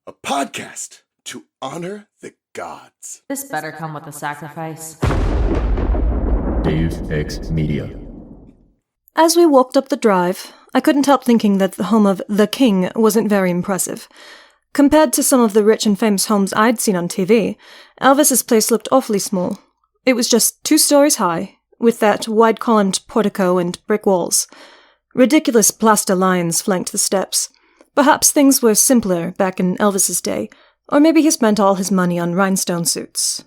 a podcast to honor the gods. This better come with a sacrifice. Dave X Media. As we walked up the drive, I couldn't help thinking that the home of the king wasn't very impressive. Compared to some of the rich and famous homes I'd seen on TV, Elvis's place looked awfully small. It was just 2 stories high, with that wide-columned portico and brick walls. Ridiculous plaster lions flanked the steps. Perhaps things were simpler back in Elvis's day, or maybe he spent all his money on rhinestone suits.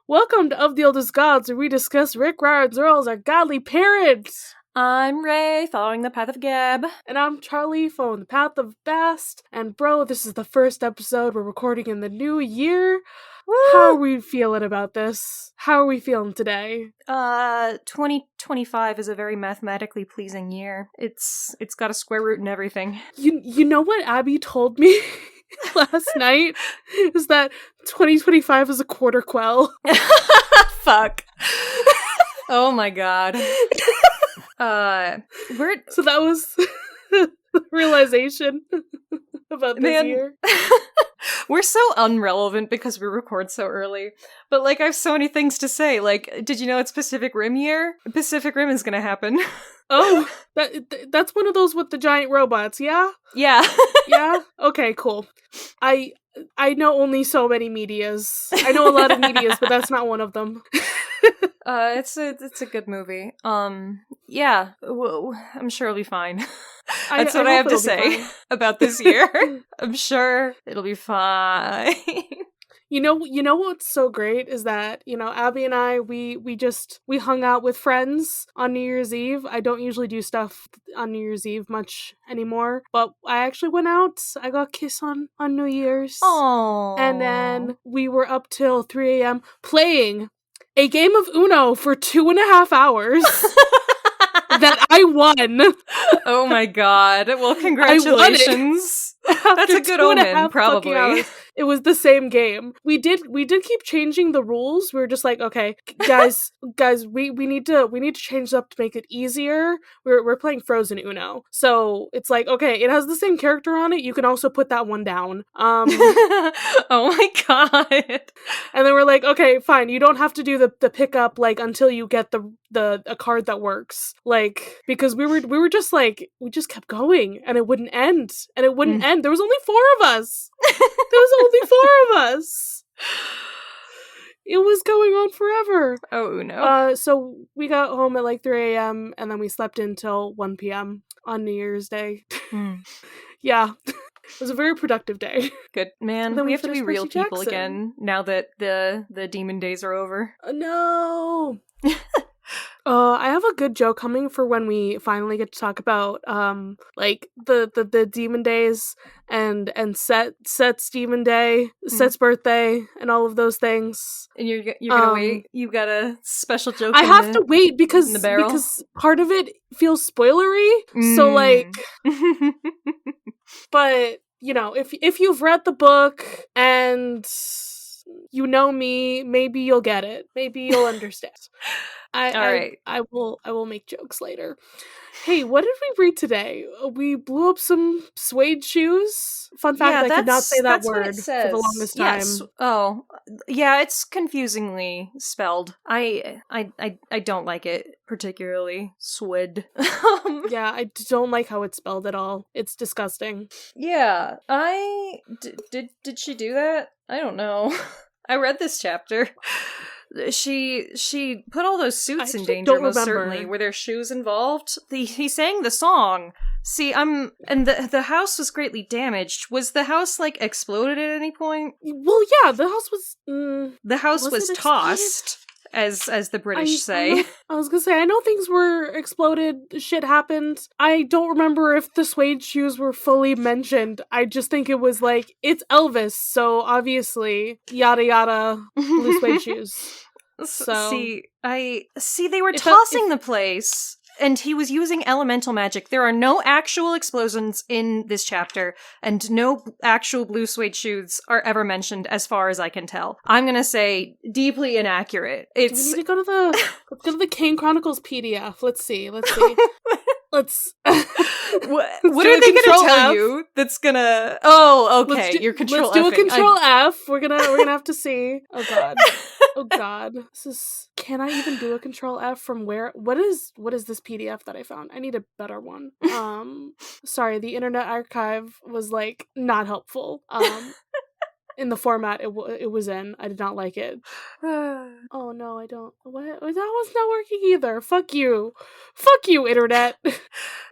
Welcome to Of the Oldest Gods, where we discuss Rick Riordan's roles as godly parents. I'm Raye, following the path of Gab. And I'm Charlie, following the path of Bast. And bro, this is the first episode we're recording in the new year. Woo! How are we feeling about this? How are we feeling today? 2025 is a very mathematically pleasing year. It's got a square root and everything. You know what Abby told me last night? Is that 2025 is a quarter quell. Fuck. Oh my god. So that was the realization about this year. We're so unrelevant because we record so early. But, I have so many things to say. Did you know it's Pacific Rim year? Pacific Rim is gonna happen. Oh, that's one of those with the giant robots, yeah? Yeah. Yeah? Okay, cool. I know only so many medias. I know a lot of medias, but that's not one of them. It's a good movie. Yeah, I'm sure it'll be fine. That's what I have to say about this year. I'm sure it'll be fine. You know what's so great is that, Abby and I, we hung out with friends on New Year's Eve. I don't usually do stuff on New Year's Eve much anymore, but I actually went out. I got a kiss on New Year's. Aww. And then we were up till 3 a.m. playing a game of Uno for 2.5 hours. That I won. Oh my god. Well, congratulations. That's a good omen, probably. It was the same game. We did keep changing the rules. We were just like, okay, guys, we need to change it up to make it easier. We're playing Frozen Uno. So it's like, okay, it has the same character on it. You can also put that one down. Oh my god. And then we're like, okay, fine. You don't have to do the pickup until you get a card that works. Because we were just we just kept going and it wouldn't end. And it wouldn't end. There was only 4 of us. There was only 4 of us. It was going on forever. Oh no. So we got home at 3 a.m. and then we slept until 1 p.m. on New Year's Day. Yeah. It was a very productive day. Good. Man, then we have to be real Percy people Jackson. again now that the demon days are over. No. I have a good joke coming for when we finally get to talk about the demon days and Set's demon day, Set's birthday, and all of those things. And you're gonna wait. You've got a special joke. I have to wait because barrel? Because part of it feels spoilery. So but if you've read the book and you know me, maybe you'll get it. Maybe you'll understand. Alright. I will make jokes later. Hey, what did we read today? We blew up some suede shoes. Fun fact, I could not say that word for the longest time. Yes. Oh, yeah, it's confusingly spelled. I don't like it particularly. Swed. Yeah, I don't like how it's spelled at all. It's disgusting. Yeah, did she do that? I don't know. I read this chapter. She put all those suits in danger, most certainly. Were there shoes involved? He sang the song. See, and the house was greatly damaged. Was the house, exploded at any point? Well, yeah, the house was... the house was tossed. as the British say. I was gonna say, I know things were exploded, shit happened. I don't remember if the suede shoes were fully mentioned. I just think it was like, it's Elvis, so obviously, yada yada, blue suede shoes. So they were tossing the place, and he was using elemental magic. There are no actual explosions in this chapter, and no actual blue suede shoes are ever mentioned, as far as I can tell. I'm gonna say deeply inaccurate. We need to go to the Kane Chronicles PDF. Let's see. Let's. What are they gonna tell you? That's gonna. Oh, okay. You're control. Let's do a control F. We're gonna have to see. Oh god. Oh god. This is. Can I even do a control F from where? What is this PDF that I found? I need a better one. Sorry, the Internet Archive was like not helpful. In the format it was in. I did not like it. Oh no, I don't. What? That one's not working either. Fuck you, Internet.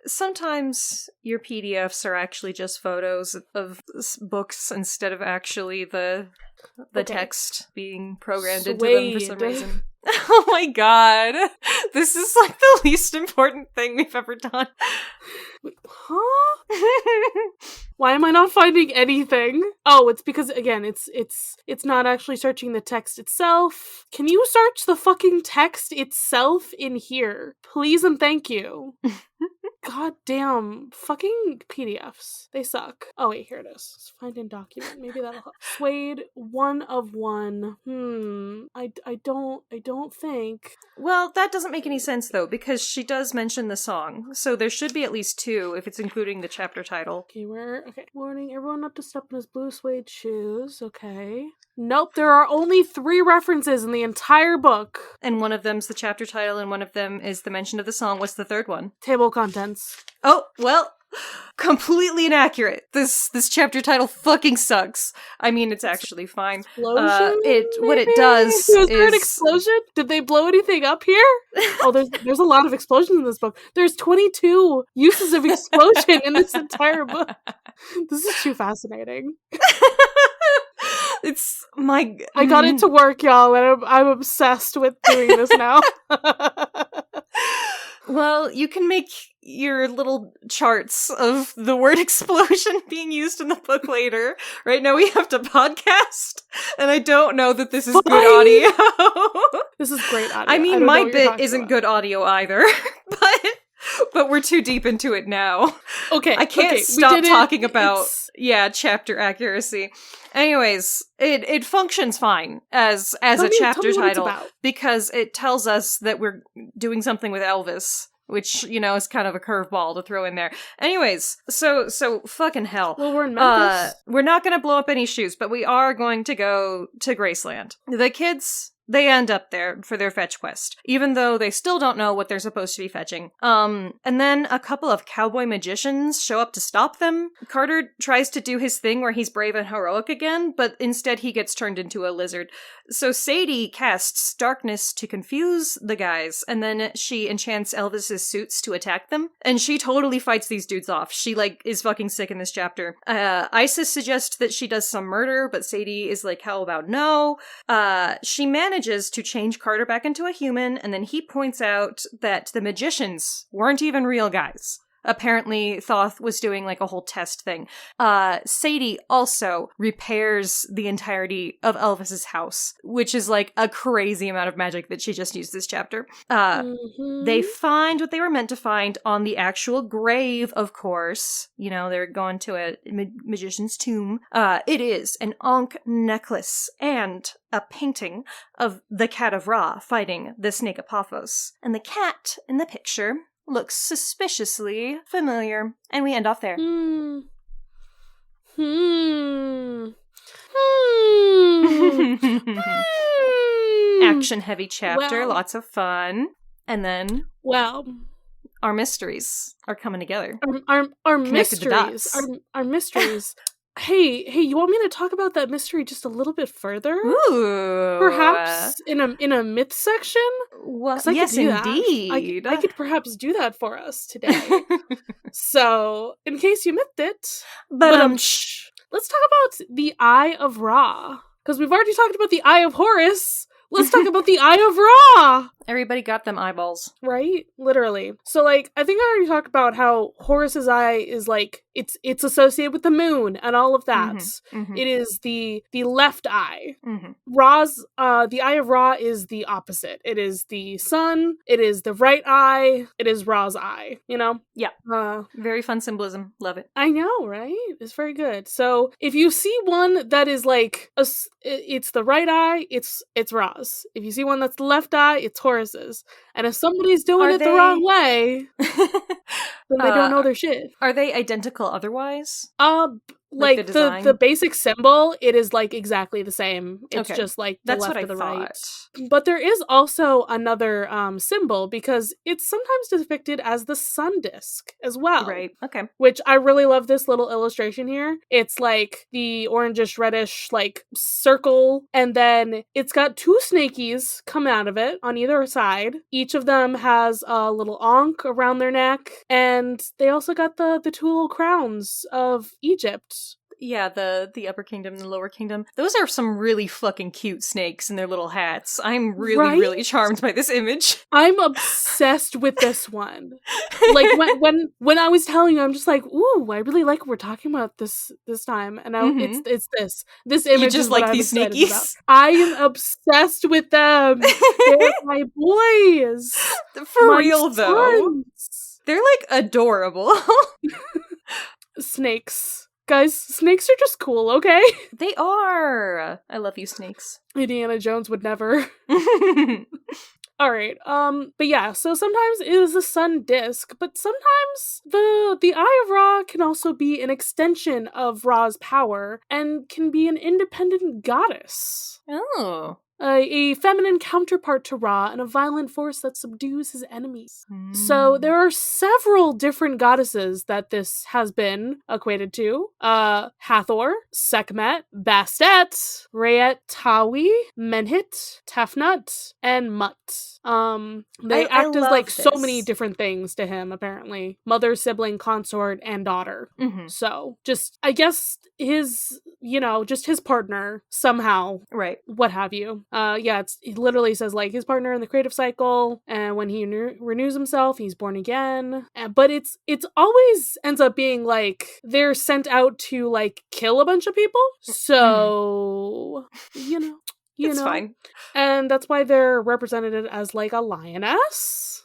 Sometimes your PDFs are actually just photos of books instead of actually the text being programmed into them for some reason. Oh my god. This is like the least important thing we've ever done. Wait, huh? Why am I not finding anything? Oh, it's because, again, it's not actually searching the text itself. Can you search the fucking text itself in here? Please and thank you. God damn. Fucking PDFs. They suck. Oh wait, here it is. Find in document. Maybe that'll help. Suede 1 of 1. I don't think. Well, that doesn't make any sense though, because she does mention the song. So there should be at least 2 if it's including the chapter title. Okay. Warning, everyone not to step in his blue suede shoes. Okay. Nope, there are only 3 references in the entire book. And one of them's the chapter title, and one of them is the mention of the song. What's the third one? Table of contents. Oh, well, completely inaccurate. This chapter title fucking sucks. I mean, it's actually fine. Explosion? What it does is there an explosion? Did they blow anything up here? Oh, there's a lot of explosions in this book. There's 22 uses of explosion in this entire book. This is too fascinating. It's my. I got it to work, y'all, and I'm obsessed with doing this now. Well, you can make your little charts of the word explosion being used in the book later. Right now we have to podcast, and I don't know that this is good audio. This is great audio. I mean, my bit isn't good audio either, but we're too deep into it now. Okay. I can't stop talking about, chapter accuracy. Anyways, it functions fine as a chapter title because it tells us that we're doing something with Elvis, which, is kind of a curveball to throw in there. Anyways, so fucking hell. Well, we're in Memphis. We're not going to blow up any shoes, but we are going to go to Graceland. The kids, they end up there for their fetch quest, even though they still don't know what they're supposed to be fetching. And then a couple of cowboy magicians show up to stop them. Carter tries to do his thing where he's brave and heroic again, but instead he gets turned into a lizard. So Sadie casts darkness to confuse the guys, and then she enchants Elvis's suits to attack them, and she totally fights these dudes off. She, is fucking sick in this chapter. Isis suggests that she does some murder, but Sadie is like, how about no? She manages to change Carter back into a human, and then he points out that the magicians weren't even real guys. Apparently, Thoth was doing a whole test thing. Sadie also repairs the entirety of Elvis's house, which is a crazy amount of magic that she just used this chapter. They find what they were meant to find on the actual grave, of course. They're going to a magician's tomb. It is an Ankh necklace and a painting of the cat of Ra fighting the snake Apophos. And the cat in the picture looks suspiciously familiar. And we end off there. Action-heavy chapter, lots of fun. And then... our mysteries are coming together. Our mysteries. Our mysteries. Hey, you want me to talk about that mystery just a little bit further? Ooh. Perhaps in a myth section? Well, yes, indeed. I could perhaps do that for us today. So, in case you missed it, let's talk about the Eye of Ra. Because we've already talked about the Eye of Horus, Let's talk about the Eye of Ra! Everybody got them eyeballs. Right? Literally. So, like, I think I already talked about how Horus's eye is, like, it's associated with the moon and all of that. It is the left eye. Ra's, the Eye of Ra is the opposite. It is the sun. It is the right eye. It is Ra's eye, you know? Yeah. Very fun symbolism. Love it. I know, right? It's very good. So, if you see one that is, like, it's the right eye, it's Ra's. If you see one that's the left eye, it's Horus's. And if somebody's doing the wrong way, then they don't know their shit. Are they identical otherwise? Like the basic symbol, it is like exactly the same. It's just like the left or the right. But there is also another symbol because it's sometimes depicted as the sun disk as well. Right. Okay. Which I really love this little illustration here. It's like the orangish reddish like circle, and then it's got two snakies come out of it on either side. Each of them has a little ankh around their neck, and they also got the two little crowns of Egypt. Yeah, the upper kingdom and the lower kingdom. Those are some really fucking cute snakes in their little hats. I'm really, really charmed by this image. I'm obsessed with this one. Like, when I was telling you, I'm just like, ooh, I really like what we're talking about this time. And it's this image. You just is like what these I'm snakies? I am obsessed with them. They're my boys. For my real, though. Sons. They're, like, adorable. Snakes. Guys, snakes are just cool, okay? They are. I love you, snakes. Indiana Jones would never. Alright, but yeah, so sometimes it is a sun disk, but sometimes the Eye of Ra can also be an extension of Ra's power and can be an independent goddess. Oh. A feminine counterpart to Ra and a violent force that subdues his enemies. So there are several different goddesses that this has been equated to. Hathor, Sekhmet, Bastet, Raye, Tawi, Menhit, Tefnut, and Mut. They act as like so many different things to him, apparently. Mother, sibling, consort, and daughter. So just, I guess his, just his partner somehow. Right. What have you. It literally says like his partner in the creative cycle, and when he renews himself, he's born again. But it's always ends up being like they're sent out to like kill a bunch of people. So, it's fine. And that's why they're represented as like a lioness.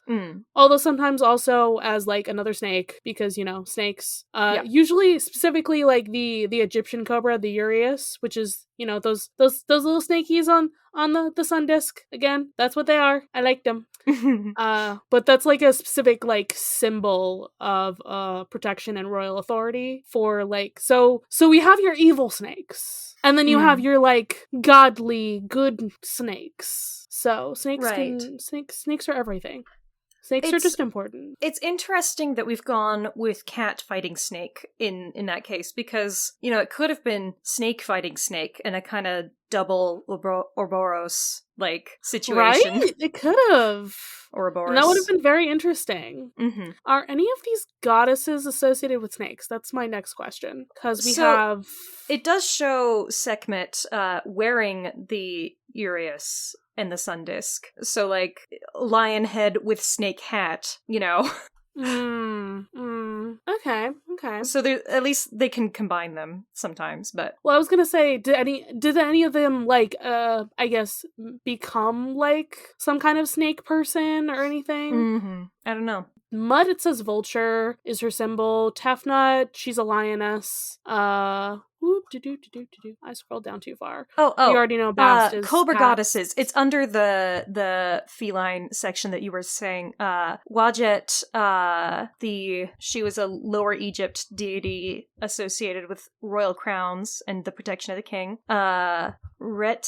Although sometimes also as like another snake, because snakes usually specifically like the Egyptian cobra, the urias, which is those little snakies on the sun disk. Again, that's what they are. I like them. But that's like a specific like symbol of protection and royal authority for like so we have your evil snakes, and then you have your like godly good snakes. So snakes snakes are everything. Snakes are just important. It's interesting that we've gone with cat fighting snake in that case, because, it could have been snake fighting snake in a kind of double Ouroboros, like, situation. Right? It could have. Ouroboros. And that would have been very interesting. Are any of these goddesses associated with snakes? That's my next question. Because we have... It does show Sekhmet wearing the Urias and the sun disk. So, like, lion head with snake hat, Okay. So at least they can combine them sometimes, but... Well, I was gonna say, did any of them, like, I guess, become, like, some kind of snake person or anything? I don't know. Mud, it says vulture is her symbol. Tefnut, she's a lioness. I scrolled down too far. Oh! You already know Bast is Cobra cat. goddesses. It's under the feline section that you were saying. Wadjet, she was a Lower Egypt deity associated with royal crowns and the protection of the king. Retenutet,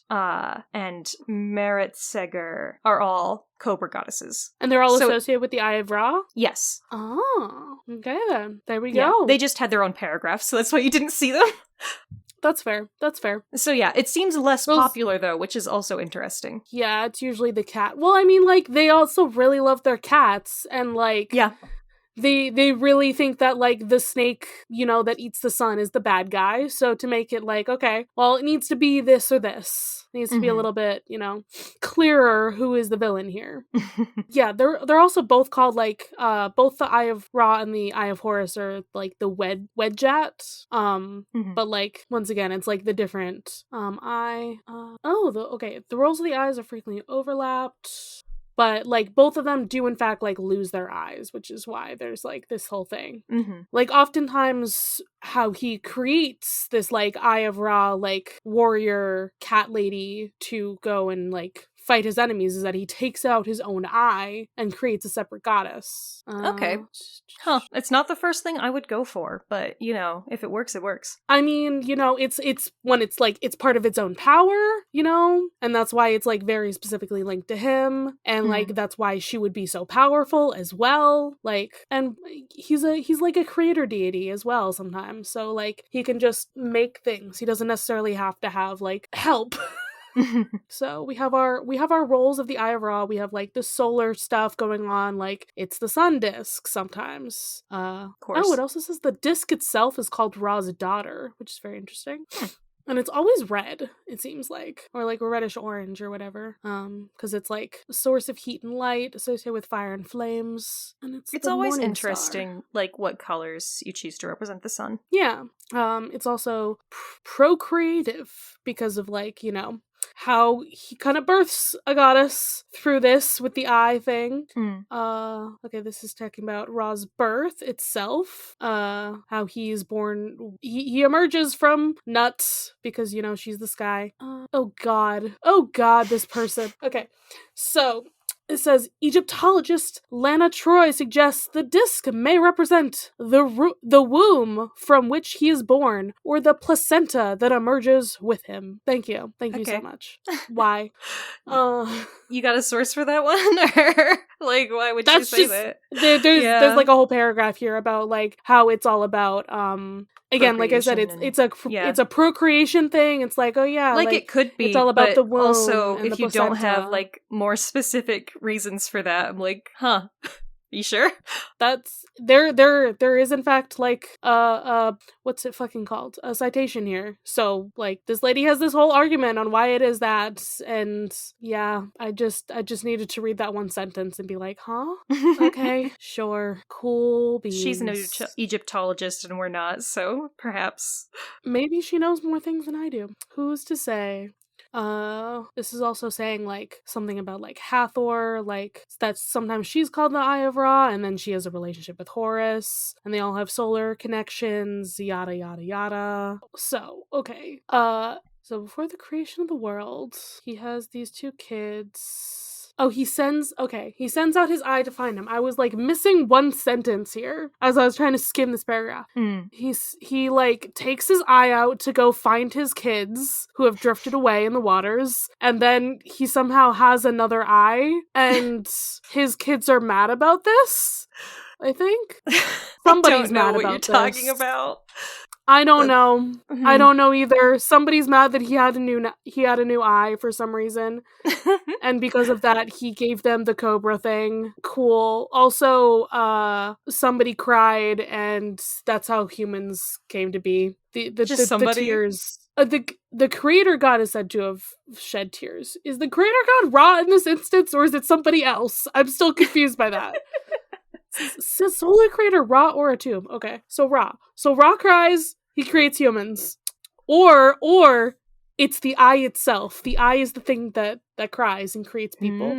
and Meretseger are all Cobra goddesses. And they're all associated with the Eye of Ra? Yes. Oh, okay then. There we go. They just had their own paragraphs, so that's why you didn't see them. That's fair. So yeah, it seems less popular though, which is also interesting. Yeah, it's usually the cat. Well, I mean, like, they also really love their cats, and like... Yeah. they really think that like the snake, you know, that eats the sun is the bad guy. So to make it like, okay, well, it needs to be this or this. It needs to be a little bit, you know, clearer who is the villain here. Yeah, they're also both called like both the Eye of Ra and the Eye of Horus are like the Wedjat. But like once again, it's like the different the roles of the eyes are frequently overlapped. But, like, both of them do, in fact, like, lose their eyes, which is why there's, like, this whole thing. Like, oftentimes, how he creates this, like, Eye of Ra, like, warrior cat lady to go and, like, fight his enemies is that he takes out his own eye and creates a separate goddess. Okay. Huh. It's not the first thing I would go for, but, you know, if it works, it works. I mean, you know, it's when it's like, it's part of its own power, you know? And that's why it's like very specifically linked to him. And like, that's why she would be so powerful as well. Like, and he's like a creator deity as well sometimes. So like, he can just make things. He doesn't necessarily have to have like help. So we have our roles of the Eye of Ra. We have like the solar stuff going on, like it's the sun disk sometimes. Of course. Oh, it also says the disk itself is called Ra's daughter, which is very interesting. And it's always red, it seems like, or like reddish orange or whatever, because it's like a source of heat and light associated with fire and flames. And it's always interesting, like what colors you choose to represent the sun. Yeah, it's also procreative because of like, you know, how he kind of births a goddess through this with the eye thing. Okay, this is talking about Ra's birth itself. How he's born. He emerges from Nut because, you know, she's the sky. Oh god, this person. Okay, so it says, Egyptologist Lana Troy suggests the disc may represent the womb from which he is born, or the placenta that emerges with him. Thank you so much. Why? You got a source for that one? Or like, why would you say that? There's like a whole paragraph here about like how it's all about again, like I said, it's a procreation thing. It's like, oh yeah, like it could be. It's all about the womb. Also, and if the you placenta. don't have like more specific reasons for that, I'm like, huh. You sure? That's there is in fact like what's it fucking called? A citation here. So like this lady has this whole argument on why it is that, and yeah, I just needed to read that one sentence and be like, huh? Okay, sure, cool beans. She's an Egyptologist and we're not, so perhaps maybe she knows more things than I do. Who's to say? This is also saying like something about like Hathor, like that sometimes she's called the Eye of Ra, and then she has a relationship with Horus, and they all have solar connections, yada yada yada. So, okay. So before the creation of the world, he has these two kids. Oh, he sends out his eye to find him. I was like missing one sentence here as I was trying to skim this paragraph. He like takes his eye out to go find his kids who have drifted away in the waters, and then he somehow has another eye, and his kids are mad about this. I think somebody's mad about this. I don't know what you're talking about. I don't know. I don't know either. Somebody's mad that he had a new eye for some reason. And because of that, he gave them the cobra thing. Cool. Also, somebody cried, and that's how humans came to be. The tears. The creator god is said to have shed tears. Is the creator god Ra in this instance, or is it somebody else? I'm still confused by that. Says solar creator Ra or a tomb. Okay, so Ra. So Ra cries, he creates humans. Or it's the eye itself. The eye is the thing that cries and creates people.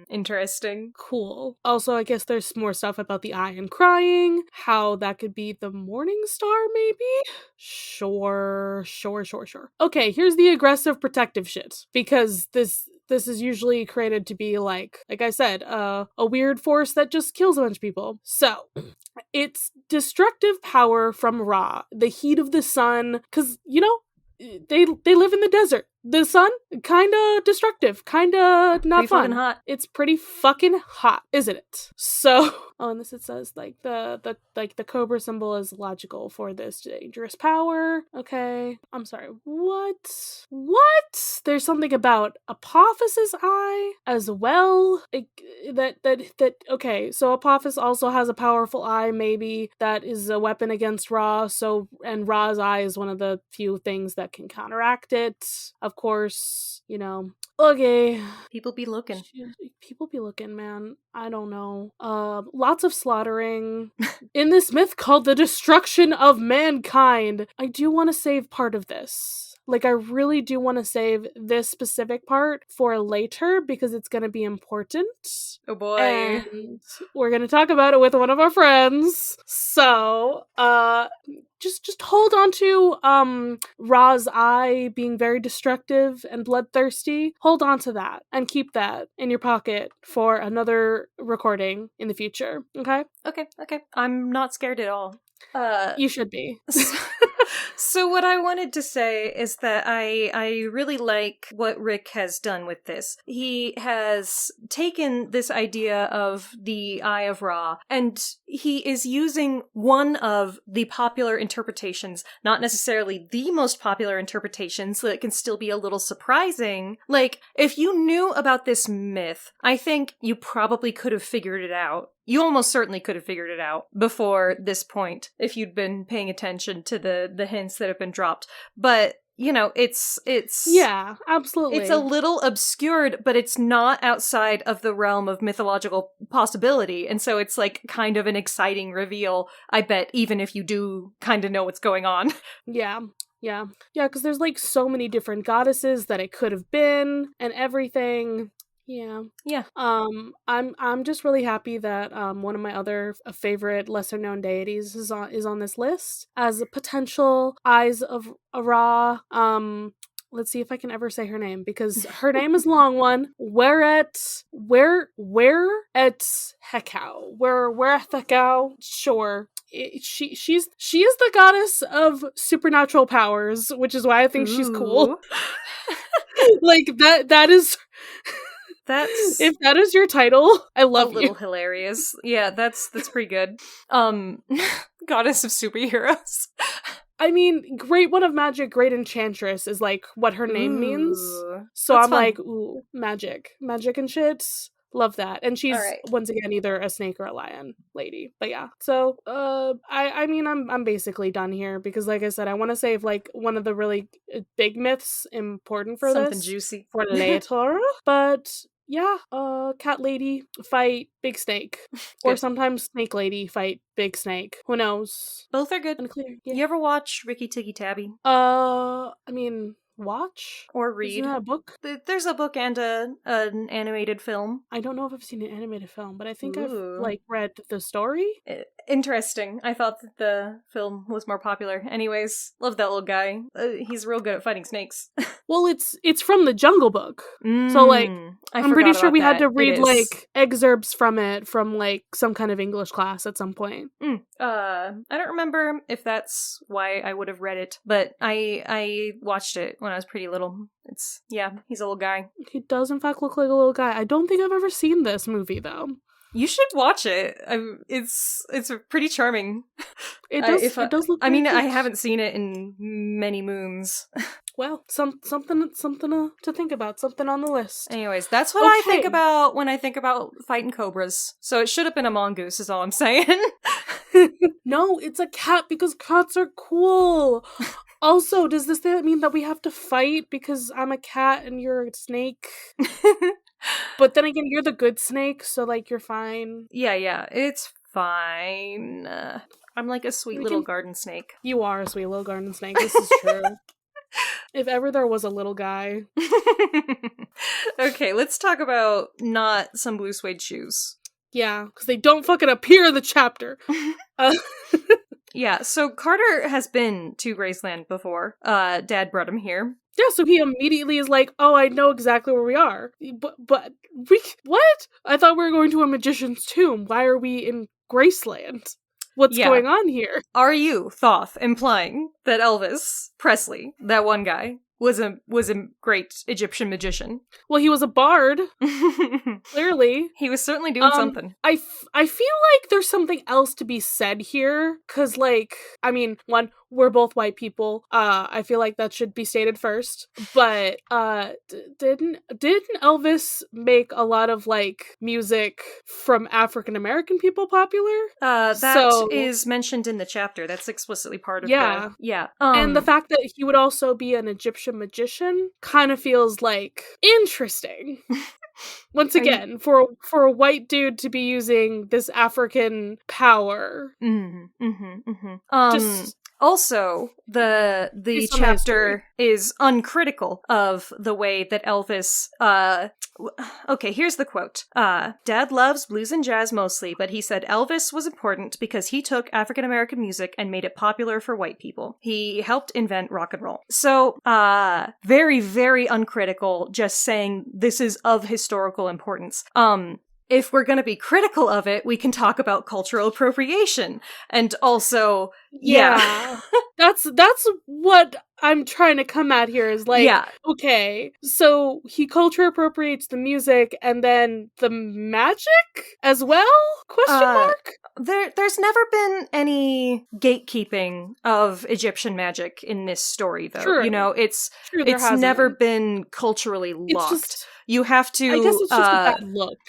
Interesting. Cool. Also, I guess there's more stuff about the eye and crying. How that could be the morning star, maybe? Sure. Okay, here's the aggressive protective shit. Because this is usually created to be like I said, a weird force that just kills a bunch of people. So, it's destructive power from Ra, the heat of the sun, because, you know, they live in the desert. The sun, kinda destructive, kinda not pretty fun. Fucking hot. It's pretty fucking hot, isn't it? So, Oh, and this it says like the cobra symbol is logical for this dangerous power. Okay. I'm sorry. What? There's something about Apophis's eye as well. Okay, so Apophis also has a powerful eye, maybe that is a weapon against Ra, and Ra's eye is one of the few things that can counteract it. Of course, okay. People be looking. People be looking, man. I don't know. Lots of slaughtering. In this myth called the destruction of mankind, I do want to save part of this. Like, I really do want to save this specific part for later because it's going to be important. Oh boy. And we're going to talk about it with one of our friends. So, just hold on to Ra's eye being very destructive and bloodthirsty. Hold on to that and keep that in your pocket for another recording in the future. Okay? Okay. I'm not scared at all. You should be. So what I wanted to say is that I really like what Rick has done with this. He has taken this idea of the Eye of Ra, and he is using one of the popular interpretations, not necessarily the most popular interpretation, so that it can still be a little surprising. Like, if you knew about this myth, I think you probably could have figured it out. You almost certainly could have figured it out before this point if you'd been paying attention to the hints that have been dropped. But, it's yeah, absolutely. It's a little obscured, but it's not outside of the realm of mythological possibility. And so it's like kind of an exciting reveal, I bet, even if you do kind of know what's going on. Yeah, because there's like so many different goddesses that it could have been and everything. Yeah. I'm just really happy that one of my other favorite lesser known deities is on this list as a potential Eyes of Ra. Let's see if I can ever say her name because her name is a long one. Where at Hekau. Sure. She is the goddess of supernatural powers, which is why I think she's cool. Like that is. If that is your title, I love you. A little hilarious. Yeah, that's pretty good. Goddess of superheroes. I mean, great one of magic, great enchantress is like what her name means. So I'm fun. Like, ooh, magic and shit. Love that. And she's once again either a snake or a lion lady. But yeah. So I mean I'm basically done here because like I said, I want to save like one of the really big myths important for something this juicy for later. But yeah, cat lady fight big snake. Or sometimes snake lady fight big snake. Who knows? Both are good. Unclear. Yeah. You ever watch Ricky Tikki Tavi? I mean, watch or read. Isn't that a book? There's a book and an animated film. I don't know if I've seen an animated film, but I think I've like read the story. Interesting. I thought that the film was more popular. Anyways, love that little guy. He's real good at fighting snakes. Well, it's from the Jungle Book, so like I'm pretty sure we had to read like excerpts from it from like some kind of English class at some point. I don't remember if that's why I would have read it, but I watched it when I was pretty little. He's a little guy. He does in fact look like a little guy. I don't think I've ever seen this movie though. You should watch it. It's pretty charming. It does look. I mean, I haven't seen it in many moons. Well, something to think about. Something on the list. Anyways, that's what I think about when I think about fighting cobras. So it should have been a mongoose, is all I'm saying. No, it's a cat because cats are cool. Also, does this mean that we have to fight because I'm a cat and you're a snake? But then again, you're the good snake, so like you're fine. Yeah, it's fine. I'm like a sweet little garden snake. You are a sweet little garden snake. This is true. If ever there was a little guy. Okay, let's talk about not some Blue Suede Shoes. Yeah, because they don't fucking appear in the chapter. Yeah, so Carter has been to Graceland before. Dad brought him here. Yeah, so he immediately is like, oh, I know exactly where we are. But what? I thought we were going to a magician's tomb. Why are we in Graceland? What's going on here? Are you, Thoth, implying that Elvis Presley, that one guy, was a great Egyptian magician. Well, he was a bard, clearly. He was certainly doing something. I feel like there's something else to be said here, because, like, I mean, one, we're both white people. I feel like that should be stated first. But didn't Elvis make a lot of, like, music from African American people popular? That is mentioned in the chapter. That's explicitly part of and the fact that he would also be an Egyptian magician kind of feels like interesting. Once again, for a white dude to be using this African power. Also, the chapter is uncritical of the way that Elvis, okay, here's the quote. Dad loves blues and jazz mostly, but he said Elvis was important because he took African-American music and made it popular for white people. He helped invent rock and roll. So, very, very uncritical, just saying this is of historical importance. If we're going to be critical of it, we can talk about cultural appropriation. And also, that's what I'm trying to come at here is like, okay, so he culture appropriates the music and then the magic as well? Question mark? There's never been any gatekeeping of Egyptian magic in this story, though. True. You know, it's never been culturally locked. You have to. I guess it's just a bad look.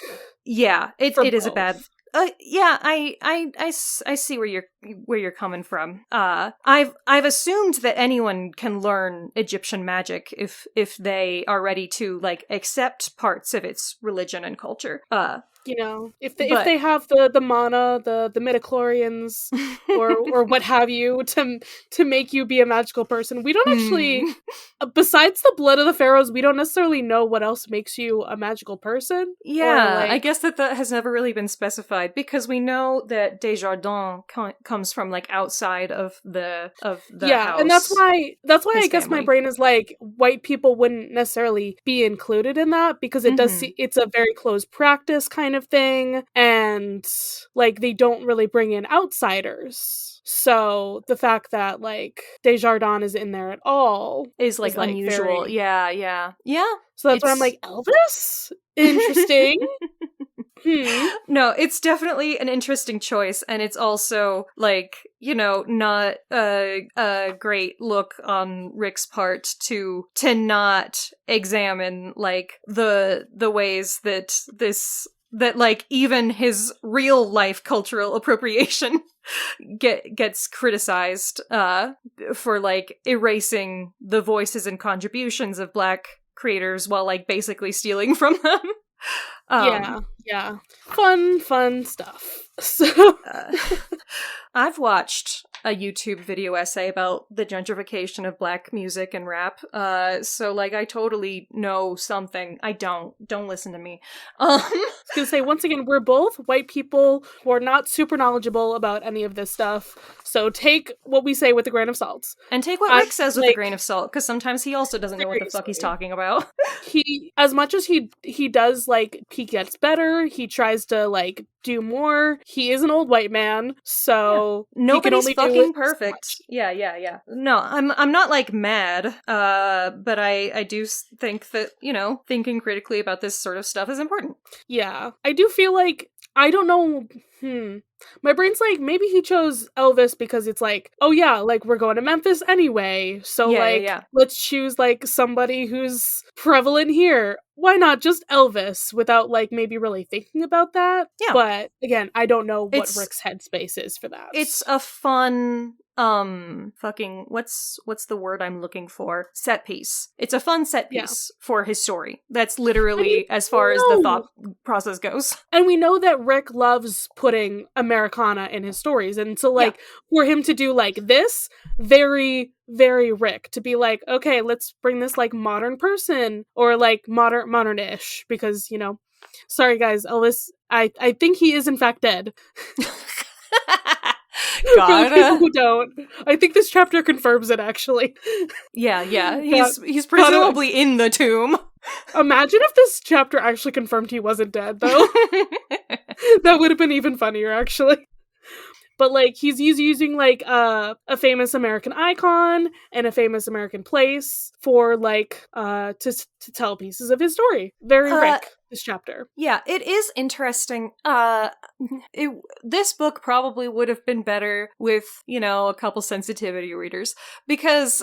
Yeah, it is a bad. I see where you're coming from. I've assumed that anyone can learn Egyptian magic if they are ready to, like, accept parts of its religion and culture. You know, if they have the mana, the midichlorians, or what have you, to make you be a magical person, we don't actually. Besides the blood of the pharaohs, we don't necessarily know what else makes you a magical person. Yeah, I guess that has never really been specified because we know that Desjardins comes from, like, outside of the house. And that's why I guess my brain is like white people wouldn't necessarily be included in that because it does it's a very closed practice kind of thing, and, like, they don't really bring in outsiders. So the fact that, like, Desjardins is in there at all is like unusual. Very... Yeah. So that's why I'm like, Elvis? Interesting. No, it's definitely an interesting choice, and it's also, like, you know, not a great look on Rick's part to not examine, like, the ways that like, even his real life cultural appropriation gets criticized for, like, erasing the voices and contributions of Black creators while, like, basically stealing from them. Fun stuff. So I've watched a YouTube video essay about the gentrification of Black music and rap, so, like, I totally know something. I don't listen to me. I was gonna say, once again, we're both white people who are not super knowledgeable about any of this stuff, so take what we say with a grain of salt. And take what Rick says with a grain of salt, because sometimes he also doesn't know what the fuck he's talking about. He, as much as he does, like, he gets better, he tries to, like, do more. He is an old white man, so nobody's fucking perfect. Yeah. No, I'm not, like, mad, but I do think that, you know, thinking critically about this sort of stuff is important. Yeah, I do feel like, I don't know, my brain's like, maybe he chose Elvis because it's like, oh yeah, like, we're going to Memphis anyway, so let's choose, like, somebody who's prevalent here. Why not just Elvis without, like, maybe really thinking about that? Yeah. But again, I don't know what Rick's headspace is for that. It's a fun, fucking, what's the word I'm looking for? Set piece. It's a fun set piece for his story. That's literally as far as the thought process goes. And we know that Rick loves putting Americana in his stories. And so, like, for him to do, like, this, very, very Rick, to be like, okay, let's bring this, like, modern person, or, like, modern-ish, because, you know, sorry guys, Elvis, I think he is in fact dead. God. For the people who don't, I think this chapter confirms it, actually. Yeah. He's presumably in the tomb. Imagine if this chapter actually confirmed he wasn't dead, though. That would have been even funnier, actually. But, like, he's using, like, a famous American icon and a famous American place for like to tell pieces of his story. Very Rick, this chapter. Yeah, it is interesting. This book probably would have been better with, a couple sensitivity readers, because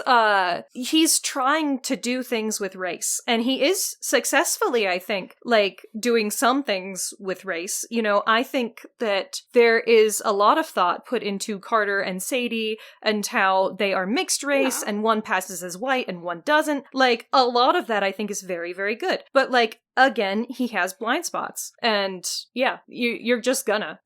he's trying to do things with race, and he is successfully, I think, like, doing some things with race. I think that there is a lot of thought put into Carter and Sadie, and how they are mixed race, and one passes as white and one doesn't. Like, a lot of that I think is very, very good. But, like, again, he has blind spots, and yeah, you're just gonna.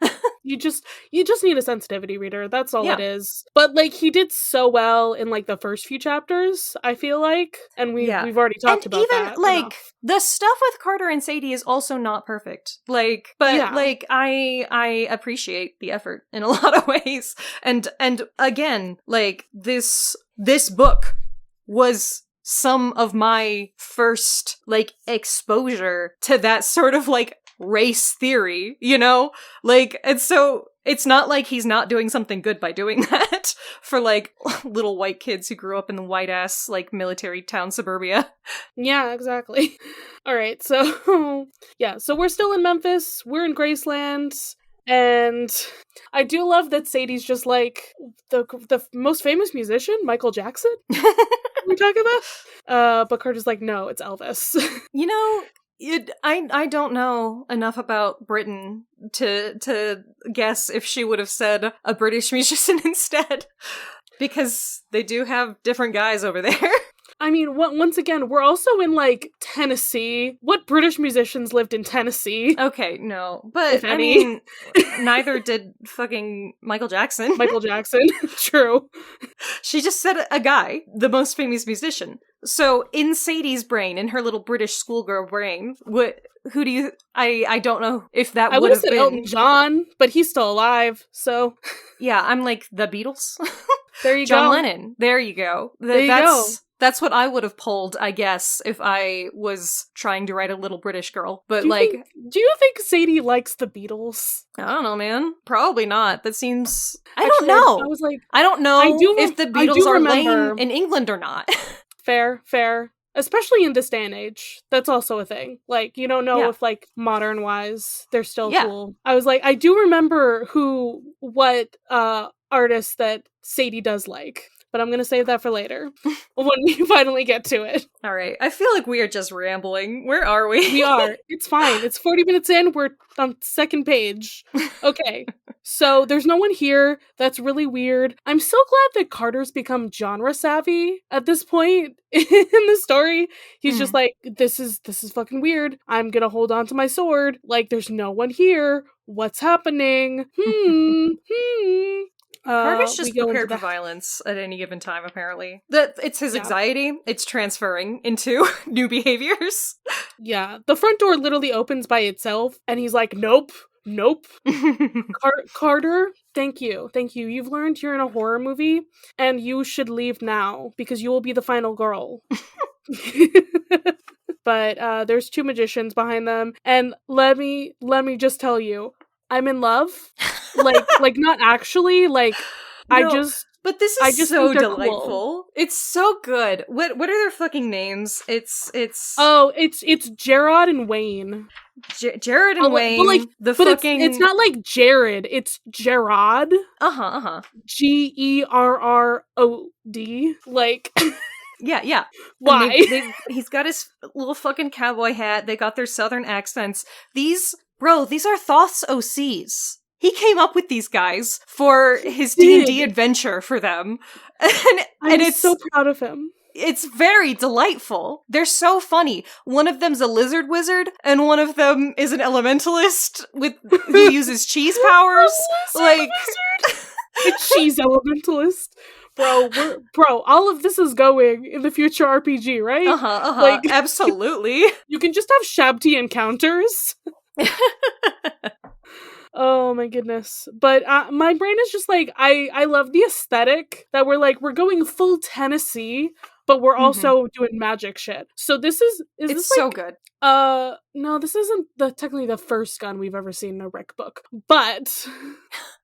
You just need a sensitivity reader. That's all it is. But like, he did so well in like the first few chapters, I feel like, and we've already talked about that. And even like enough. The stuff with Carter and Sadie is also not perfect. Like, but like I appreciate the effort in a lot of ways. And again, like this book was some of my first, like, exposure to that sort of, like, race theory, Like, and so it's not like he's not doing something good by doing that for, like, little white kids who grew up in the white-ass, like, military town suburbia. Yeah, exactly. All right, so, so we're still in Memphis. We're in Graceland. And I do love that Sadie's just like the most famous musician, Michael Jackson. We're talking about, but Carter's like, no, it's Elvis. I don't know enough about Britain to guess if she would have said a British musician instead, because they do have different guys over there. I mean, once again, we're also in, like, Tennessee. What British musicians lived in Tennessee? Okay, no. But, I mean, neither did fucking Michael Jackson. Michael Jackson. True. She just said a guy, the most famous musician. So, in Sadie's brain, in her little British schoolgirl brain, who do you... I don't know if that would have been... I would have said Elton John, but he's still alive, so... Yeah, I'm like, the Beatles? There you go. John Lennon. There you go. There you go. That's what I would have pulled, I guess, if I was trying to write a little British girl. But, do you think Sadie likes the Beatles? I don't know, man. Probably not. That seems... I don't know. I was like... I don't know if the Beatles are laying in England or not. Fair. Especially in this day and age. That's also a thing. Like, you don't know if, like, modern-wise, they're still cool. I was like, I do remember what artists that Sadie does like. But I'm gonna save that for later, when we finally get to it. All right. I feel like we are just rambling. Where are we? We are. It's fine. It's 40 minutes in. We're on second page. Okay. So there's no one here. That's really weird. I'm so glad that Carter's become genre savvy at this point in the story. He's just like, this is fucking weird. I'm gonna hold on to my sword. Like, there's no one here. What's happening? Carter's just prepared for violence at any given time, apparently. It's his anxiety. It's transferring into new behaviors. Yeah. The front door literally opens by itself, and he's like, nope. Carter, thank you. You've learned you're in a horror movie, and you should leave now, because you will be the final girl. But there's two magicians behind them, and let me just tell you, I'm in love. like not actually, like, no, but this is so delightful. Cool. It's so good. What are their fucking names? It's Gerard and Wayne. Jared and Wayne. Well, like, the fucking it's not like Jared, it's Gerard. Gerrod. Like Yeah. Why? He's got his little fucking cowboy hat. They got their southern accents. These are Thoth's OCs. He came up with these guys for his D&D adventure for them. And it's so proud of him. It's very delightful. They're so funny. One of them's a lizard wizard, and one of them is an elementalist who uses cheese powers. Like a cheese elementalist. Bro, all of this is going in the future RPG, right? Like, absolutely. You can just have Shabty encounters. Oh my goodness. But my brain is just like, I love the aesthetic that we're going full Tennessee. but we're also doing magic shit. So this is it's this so like, good. no, this isn't technically the first gun we've ever seen in a Rick book, but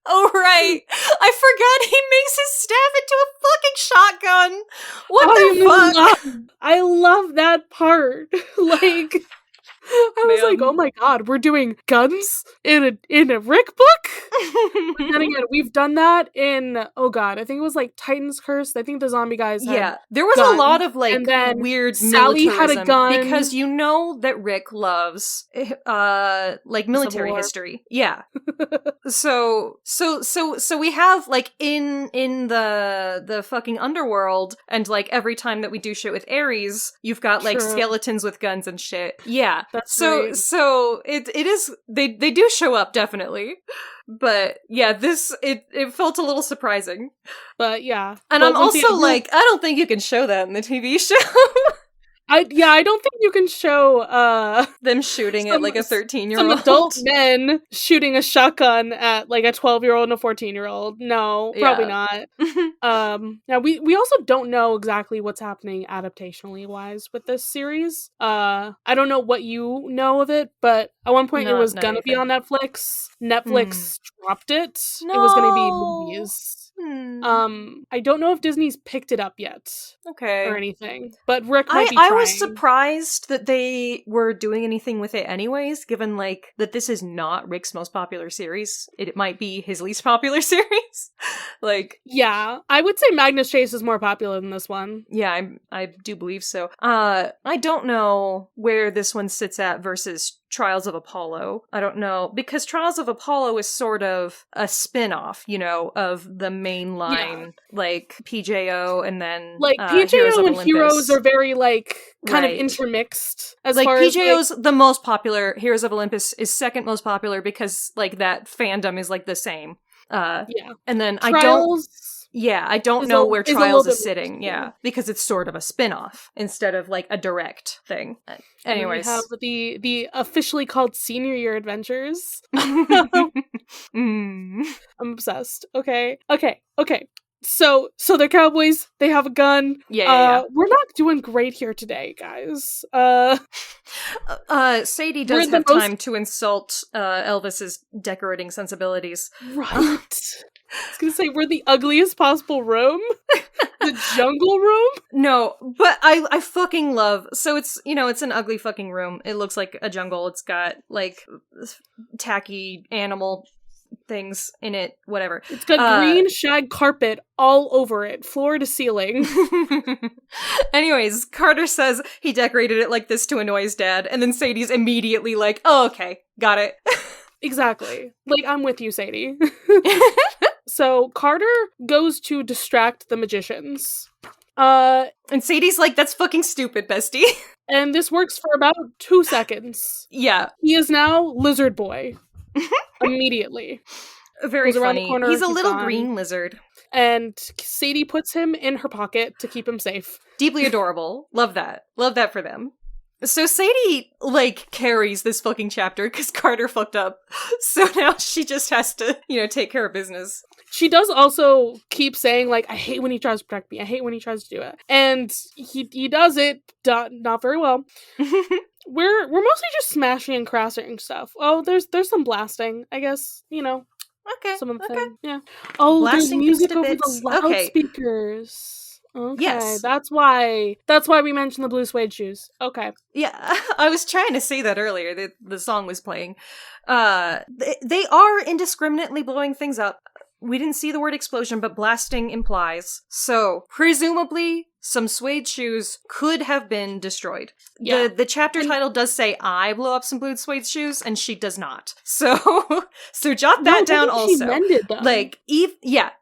Oh, right. I forgot he makes his staff into a fucking shotgun. What the fuck? I love that part. Like, I was like, oh my god, we're doing guns in a Rick book? But then again, we've done that in, oh god, I think it was like Titan's Curse. I think the zombie guys had there was guns. a lot of like And then weird Sally had a militarism, gun. because you know that Rick loves like military history. Yeah. so we have like in the fucking underworld, and like every time that we do shit with Ares, you've got like skeletons with guns and shit. Yeah. That's so it is they do show up, definitely. But yeah, it felt a little surprising. But yeah. And I'm also like, I don't think you can show that in the TV show. I don't think you can show them shooing at like a 13-year-old. Some adult men shooting a shotgun at like a 12-year-old and a 14-year-old. No, probably not. Now we also don't know exactly what's happening adaptationally wise with this series. I don't know what you know of it, but at one point it was gonna be on Netflix. Netflix dropped it. No. It was gonna be movies. I don't know if Disney's picked it up yet. Okay. Or anything. But Rick might be trying. I was surprised that they were doing anything with it anyways, given like that this is not Rick's most popular series. It might be his least popular series. Like, yeah, I would say Magnus Chase is more popular than this one. Yeah, I do believe so. I don't know where this one sits at versus Trials of Apollo. I don't know, because Trials of Apollo is sort of a spin-off, you know, of the main line, like PJO, and then like PJO and Heroes are very like kind of intermixed as like far PJO's as like, the most popular. Heroes of Olympus is second most popular because like that fandom is like the same. And then Trials I don't know where Trials is sitting. Yeah, because it's sort of a spin-off instead of like a direct thing. Anyways, we have the officially called Senior Year Adventures. I'm obsessed. Okay. So they're cowboys. They have a gun. Yeah. We're not doing great here today, guys. Sadie does have time to insult Elvis's decorating sensibilities. Right. I was gonna say, we're the ugliest possible room? The jungle room? No, but I fucking love, so it's, you know, it's an ugly fucking room. It looks like a jungle. It's got, like, tacky animal things in it, whatever. It's got green shag carpet all over it, floor to ceiling. Anyways, Carter says he decorated it like this to annoy his dad, and then Sadie's immediately like, oh, okay, got it. Exactly. Like, I'm with you, Sadie. So Carter goes to distract the magicians. And Sadie's like, that's fucking stupid, bestie. And this works for about 2 seconds. Yeah. He is now Lizard Boy. Immediately. Very Goes funny. Corner, he's a little gone. green lizard. And Sadie puts him in her pocket to keep him safe. Deeply adorable. Love that. Love that for them. So Sadie, like, carries this fucking chapter because Carter fucked up. So now she just has to, you know, take care of business. She does also keep saying, like, I hate when he tries to protect me. I hate when he tries to do it. And he does it not very well. We're mostly just smashing and crashing stuff. Oh, there's some blasting, I guess, you know. Okay. Some of the thing. Yeah. Oh, Blasting there's music over bits. the loudspeakers. Okay, yes. That's why we mentioned the Blue Suede Shoes. Okay. Yeah, I was trying to say that earlier, that the song was playing. They are indiscriminately blowing things up. We didn't see the word explosion, but blasting implies. So, presumably, some suede shoes could have been destroyed. Yeah. The chapter title does say, I blow up some blue suede shoes, and she does not. So jot that down also. She mended them. Like, if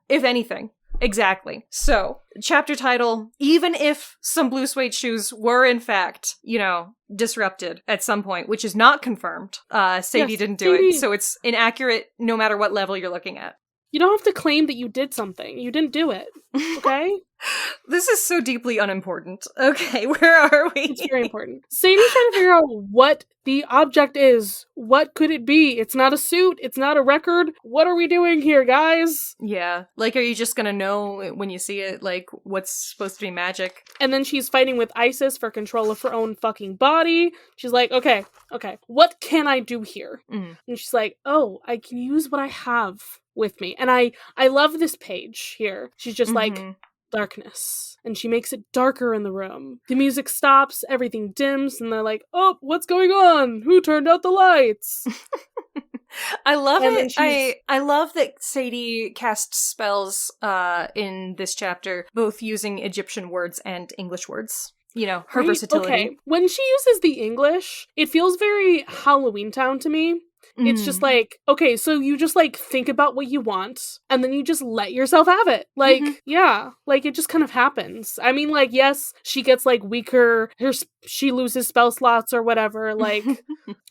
anything. Exactly. So, chapter title, even if some blue suede shoes were in fact, you know, disrupted at some point, which is not confirmed, Sadie didn't do it, so it's inaccurate no matter what level you're looking at. You don't have to claim that you did something. You didn't do it. Okay? This is so deeply unimportant. Okay, where are we? It's very important. Sadie's trying to figure out what the object is. What could it be? It's not a suit. It's not a record. What are we doing here, guys? Yeah. Like, are you just gonna know when you see it, like, what's supposed to be magic? And then she's fighting with Isis for control of her own fucking body. She's like, okay, what can I do here? And she's like, oh, I can use what I have with me. And I love this page here. She's just like, darkness. And she makes it darker in the room. The music stops, everything dims, and they're like, oh, what's going on? Who turned out the lights? I love it. I love that Sadie casts spells in this chapter, both using Egyptian words and English words. You know, her versatility. Okay. When she uses the English, it feels very Halloween Town to me. It's just like, okay, so you just like think about what you want and then you just let yourself have it. Like, yeah, like it just kind of happens. I mean, like, yes, she gets like weaker, she loses spell slots or whatever, like,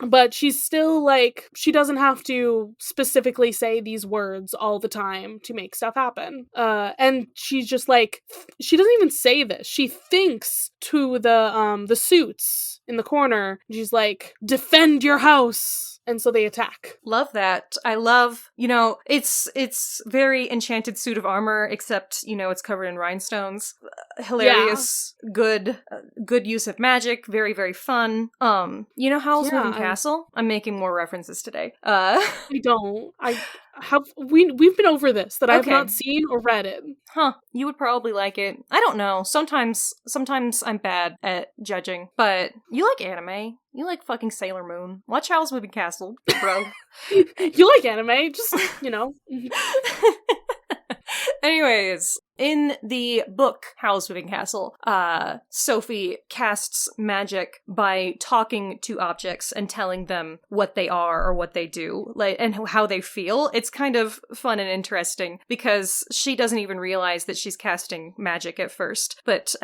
but she's still like, she doesn't have to specifically say these words all the time to make stuff happen. And she's just like, she doesn't even say this. She thinks to the suits in the corner. She's like, defend your house. And so they attack. Love that. I love, you know, it's very enchanted suit of armor, except, you know, it's covered in rhinestones. Hilarious, good use of magic, very, very fun. You know Howl's Moving Castle? I'm making more references today. I don't. We've been over this, that I have not seen or read it. Huh. You would probably like it. I don't know. Sometimes I'm bad at judging, but you like anime. You like fucking Sailor Moon. Watch Howl's Moving Castle, bro. You like anime, just, you know. Anyways, in the book Howl's Moving Castle, Sophie casts magic by talking to objects and telling them what they are or what they do, like, and how they feel. It's kind of fun and interesting because she doesn't even realize that she's casting magic at first, but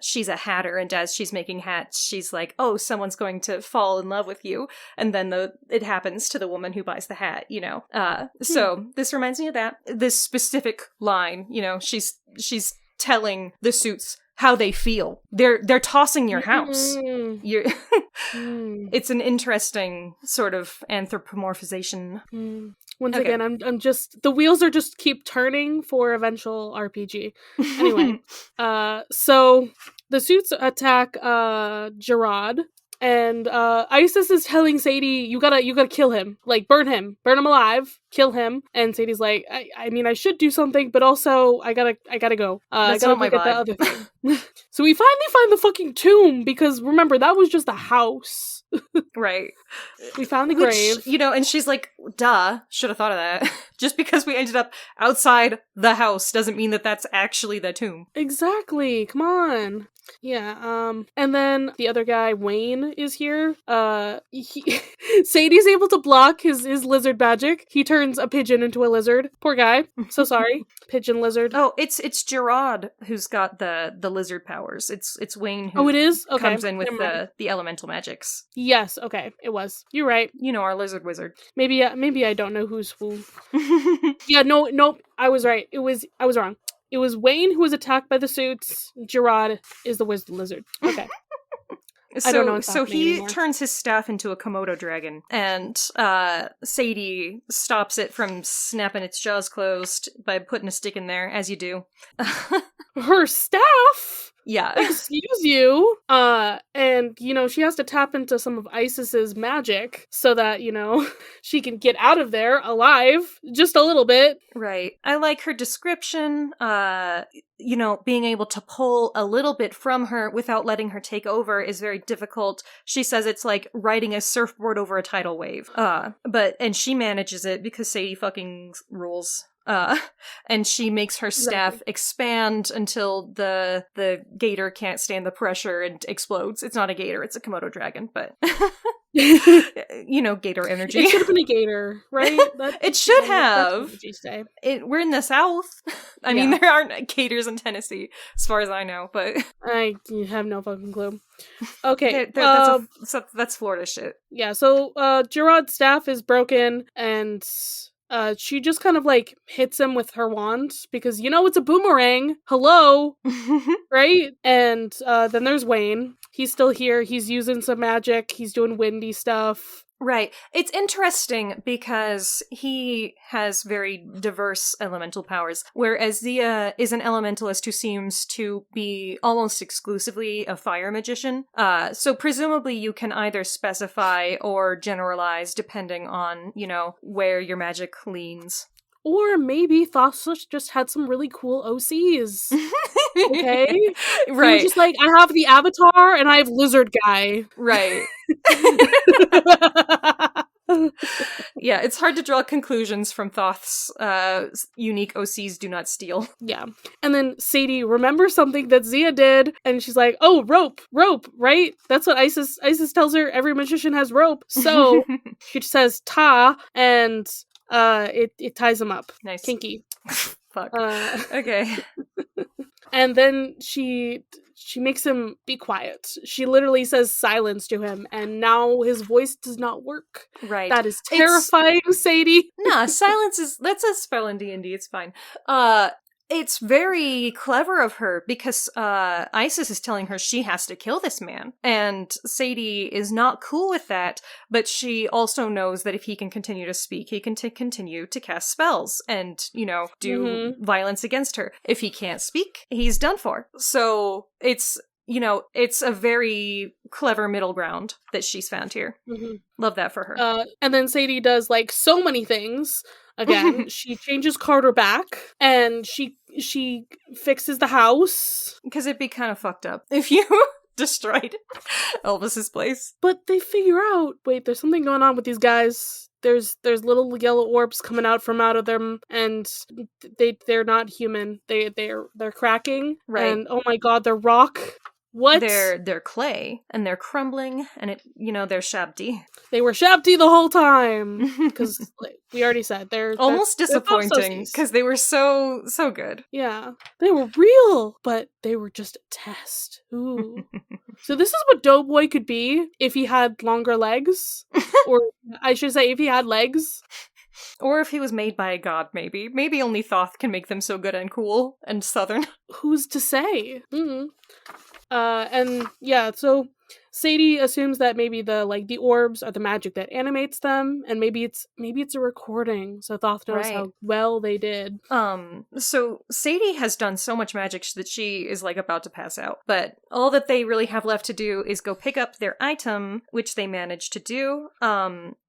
she's a hatter, and as she's making hats, she's like, oh, someone's going to fall in love with you, and then it happens to the woman who buys the hat, you know. So this reminds me of that. This specific line, you know, she's telling the suits how they feel. They're tossing your house. It's an interesting sort of anthropomorphization. Once again, I'm just, the wheels are just keep turning for eventual RPG. Anyway, so the suits attack Gerard. And Isis is telling Sadie, you gotta kill him. Like, burn him alive, kill him. And Sadie's like, I mean, I should do something, but also I gotta go. I gotta look at the other thing. So we finally find the fucking tomb, because remember, that was just a house. Right. We found the grave. You know, and she's like, duh, should have thought of that. Just because we ended up outside the house doesn't mean that that's actually the tomb. Exactly. Come on. Yeah, and then the other guy, Wayne, is here. Sadie's able to block his lizard magic. He turns a pigeon into a lizard. Poor guy. So sorry. Pigeon lizard. Oh, it's Gerard who's got the lizard powers. It's Wayne who it is? Okay. comes in with the elemental magics. Yes, okay. It was. You're right. You know, our lizard wizard. Maybe I don't know who's who. Yeah, nope. I was right. I was wrong. It was Wayne who was attacked by the suits. Gerard is the wizard lizard. Okay. I don't know what's so he anymore. turns his staff into a Komodo dragon, and Sadie stops it from snapping its jaws closed by putting a stick in there, as you do. Her staff? Yeah. Excuse you. And, you know, she has to tap into some of Isis's magic so that, you know, she can get out of there alive just a little bit. Right. I like her description, you know, being able to pull a little bit from her without letting her take over is very difficult. She says it's like riding a surfboard over a tidal wave. And she manages it because Sadie fucking rules. And she makes her staff expand until the gator can't stand the pressure and explodes. It's not a gator, it's a Komodo dragon, but you know, gator energy. It should have been a gator, right? It should have. That's what you say. We're in the South. I mean, there aren't gators in Tennessee, as far as I know, but I have no fucking clue. Okay, that's Florida shit. Yeah, so Gerard's staff is broken, and she just kind of like hits him with her wand because it's a boomerang. Hello, right? And then there's Wayne. He's still here. He's using some magic. He's doing windy stuff. Right. It's interesting because he has very diverse elemental powers, whereas Zia is an elementalist who seems to be almost exclusively a fire magician. So presumably you can either specify or generalize depending on, where your magic leans. Or maybe Thoth's just had some really cool OCs. Okay? Right. He was just like, I have the Avatar and I have Lizard Guy. Right. Yeah, it's hard to draw conclusions from Thoth's unique OCs do not steal. Yeah. And then Sadie remembers something that Zia did, and she's like, oh, rope, right? That's what Isis tells her. Every magician has rope. So she says ta, and it ties him up. Nice. Kinky. Fuck. Okay. And then she makes him be quiet. She literally says silence to him, and now his voice does not work. Right. That is terrifying, Sadie. Nah, silence that's a spell in D&D, it's fine. It's very clever of her because Isis is telling her she has to kill this man. And Sadie is not cool with that, but she also knows that if he can continue to speak, he can continue to cast spells and, do violence against her. If he can't speak, he's done for. So it's a very clever middle ground that she's found here. Mm-hmm. Love that for her. And then Sadie does, like, so many things. Again, she changes Carter back, and she fixes the house. Because it'd be kind of fucked up if you destroyed Elvis's place. But they figure out, wait, there's something going on with these guys. There's little yellow orbs coming out of them, and they're not human. They're cracking. Right. And oh my god, they're rock. What? They're clay, and they're crumbling, and they're shabty. They were shabty the whole time, because we already said they're almost disappointing because they were so good. Yeah, they were real, but they were just a test. Ooh. So this is what Doughboy could be if he had longer legs, or I should say, if he had legs. Or if he was made by a god, maybe. Maybe only Thoth can make them so good and cool and southern. Who's to say? Mm-hmm. And yeah, so Sadie assumes that maybe the orbs are the magic that animates them, and maybe it's a recording, so Thoth knows how well they did. So Sadie has done so much magic that she is about to pass out, but all that they really have left to do is go pick up their item, which they managed to do.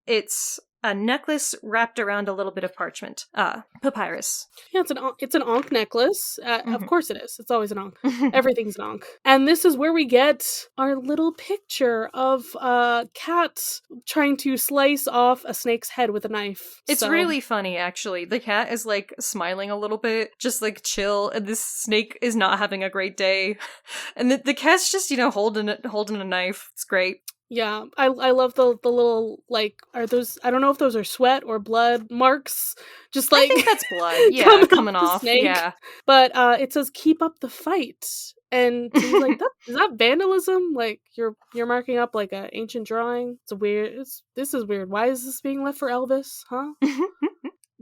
It's a necklace wrapped around a little bit of parchment. Papyrus. Yeah, it's an Ankh necklace. Of course it is. It's always an Ankh. Everything's an Ankh. And this is where we get our little picture of a cat trying to slice off a snake's head with a knife. It's really funny, actually. The cat is smiling a little bit, just chill, and this snake is not having a great day. And the cat's just, holding a knife. It's great. Yeah, I love the little, are those, I don't know if those are sweat or blood marks, just I think that's blood, coming off, yeah. But it says, keep up the fight, and he's like, is that vandalism? You're marking up an ancient drawing? This is weird, why is this being left for Elvis, huh?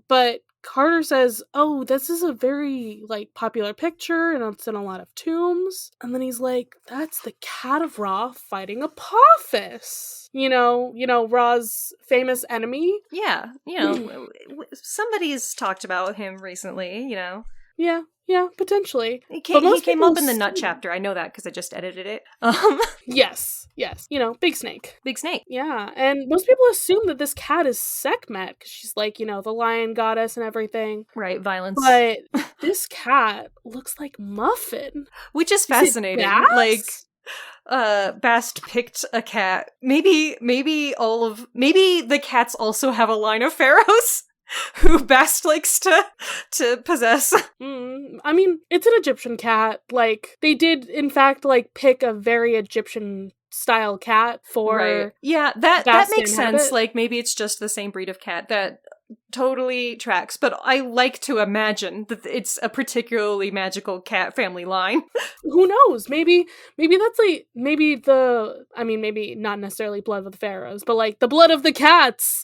But Carter says, oh, this is a very, popular picture, and it's in a lot of tombs. And then he's like, that's the Cat of Ra fighting Apophis. Ra's famous enemy. Yeah, somebody's talked about him recently, Yeah, potentially. He came up in the Nut chapter. I know that because I just edited it. Yes. Big snake. Big snake. Yeah, and most people assume that this cat is Sekhmet because she's the lion goddess and everything. Right, violence. But this cat looks like Muffin. Which is fascinating. Bast picked a cat. Maybe the cats also have a line of pharaohs who Bast likes to possess. I mean, it's an Egyptian cat. They did, in fact, pick a very Egyptian style cat for... Right. Yeah, that makes sense. Maybe it's just the same breed of cat that totally tracks, but I like to imagine that it's a particularly magical cat family line. Who knows? Maybe that's like, maybe not necessarily blood of the pharaohs, but like the blood of the cats.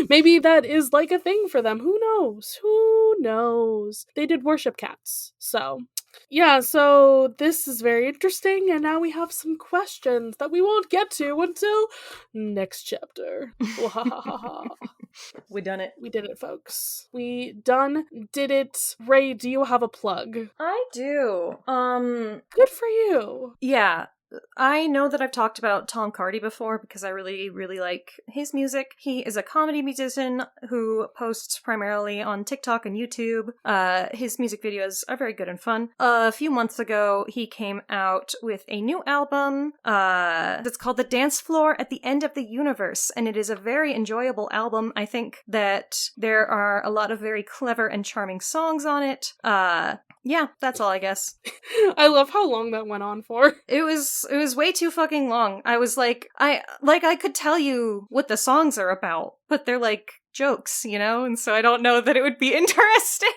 Maybe that is like a thing for them. Who knows? Who knows? They did worship cats. So yeah, so this is very interesting, and now we have some questions that we won't get to until next chapter. We done it. We did it, folks. We did it. Raye, do you have a plug? I do. Good for you. Yeah. I know that I've talked about Tom Cardy before because I really, really like his music. He is a comedy musician who posts primarily on TikTok and YouTube. His music videos are very good and fun. A few months ago, he came out with a new album that's called The Dancefloor at the End of the Universe, and it is a very enjoyable album. I think that there are a lot of very clever and charming songs on it. Yeah, that's all, I guess. I love how long that went on for. It was way too fucking long. I was like, I could tell you what the songs are about, but they're like jokes, you know? And so I don't know that it would be interesting.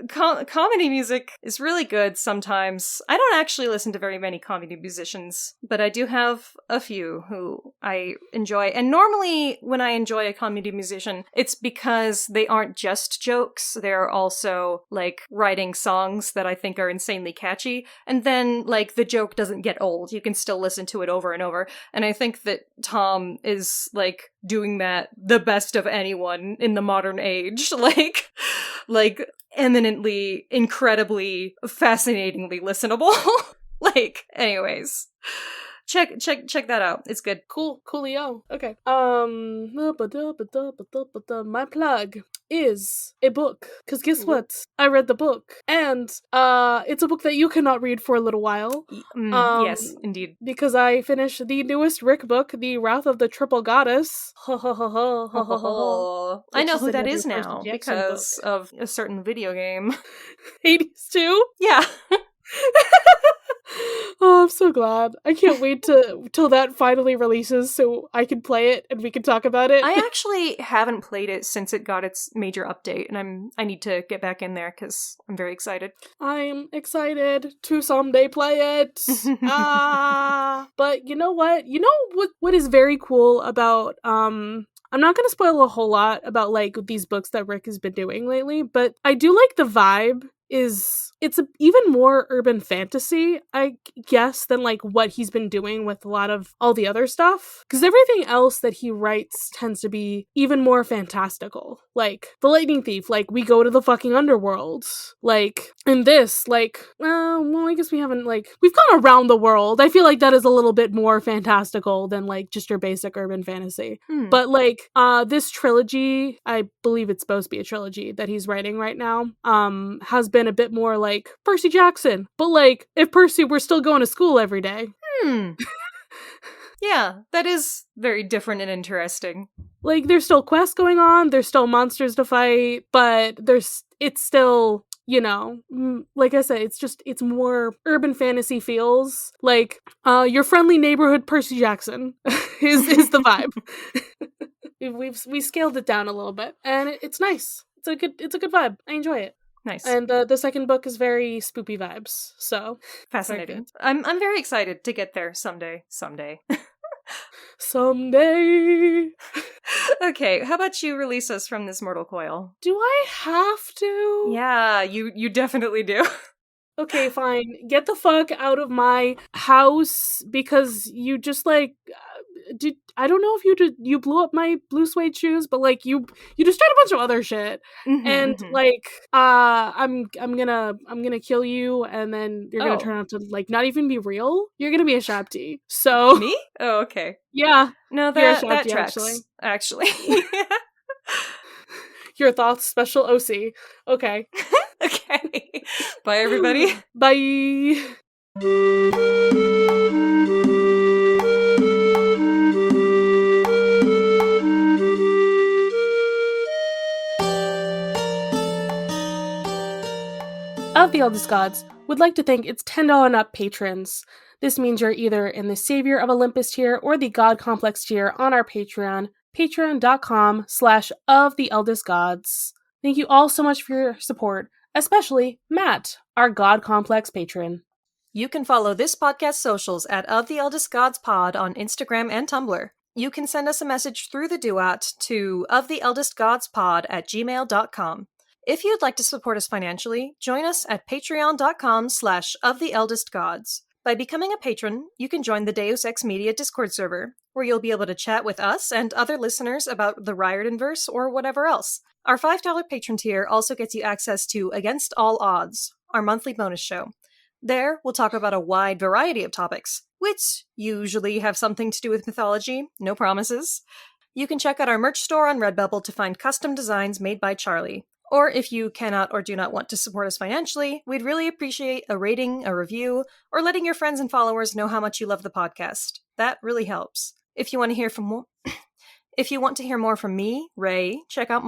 Comedy music is really good sometimes. I don't actually listen to very many comedy musicians, but I do have a few who I enjoy. And normally when I enjoy a comedy musician, it's because they aren't just jokes. They're also like writing songs that I think are insanely catchy. And then like the joke doesn't get old. You can still listen to it over and over. And I think that Tom is like doing that the best of anyone in the modern age. Like eminently, incredibly, fascinatingly listenable. Like, anyways. Check that out. It's good. Coolio. Okay. My plug is a book. Because guess what? I read the book. And it's a book that you cannot read for a little while. Yes, indeed. Because I finished the newest Rick book, The Wrath of the Triple Goddess. I know who that is now because of a certain video game. Hades 2? Yeah. Oh, I'm so glad. I can't wait till that finally releases so I can play it and we can talk about it. I actually haven't played it since it got its major update, and I need to get back in there because I'm very excited. I'm excited to someday play it. But you know what? You know what is very cool about I'm not going to spoil a whole lot about like these books that Rick has been doing lately, but I do like the vibe. It's even more urban fantasy, I guess, than like what he's been doing with a lot of all the other stuff. Because everything else that he writes tends to be even more fantastical. Like The Lightning Thief, like we go to the fucking underworld. Like in this, like, well, I guess we haven't we've gone around the world. I feel like that is a little bit more fantastical than like just your basic urban fantasy. But like this trilogy, I believe it's supposed to be a trilogy that he's writing right now, has been a bit more like Percy Jackson, but like if Percy were still going to school every day. Yeah, that is very different and interesting. Like there's still quests going on, there's still monsters to fight, but it's still, you know, like I said, it's more urban fantasy feels. Like your friendly neighborhood Percy Jackson is the vibe. we scaled it down a little bit, and it's nice. It's a good vibe. I enjoy it. Nice. And the second book is very spoopy vibes, so fascinating. I'm very excited to get there someday. Someday. Okay, how about you release us from this mortal coil? Do I have to? Yeah, you definitely do. Okay, fine. Get the fuck out of my house because you just like I don't know if you blew up my Blue Suede Shoes, but like you just tried a bunch of other shit, and like I'm gonna kill you, and then you're gonna turn out to like not even be real. You're gonna be a Shabti. So me? Oh, okay. Yeah. No, that tracks. Actually. Your thoughts, special OC. Okay. Okay. Bye, everybody. Bye. Of the Eldest Gods would like to thank its $10 and up patrons. This means you're either in the Savior of Olympus tier or the God Complex tier on our Patreon. patreon.com/oftheeldestgods. Thank you all so much for your support, especially Matt, our God Complex patron. You can follow this podcast's socials at Of the Eldest Gods Pod on Instagram and Tumblr. You can send us a message through the Duat to oftheeldestgodspod@gmail.com. If you'd like to support us financially, join us at patreon.com/oftheeldestgods. By becoming a patron, you can join the Deus Ex Media Discord server, where you'll be able to chat with us and other listeners about the Riordanverse or whatever else. Our $5 patron tier also gets you access to Against All Odds, our monthly bonus show. There, we'll talk about a wide variety of topics, which usually have something to do with mythology, no promises. You can check out our merch store on Redbubble to find custom designs made by Charlie. Or if you cannot or do not want to support us financially, we'd really appreciate a rating, a review, or letting your friends and followers know how much you love the podcast. That really helps. If you want to hear more from me, Raye, check out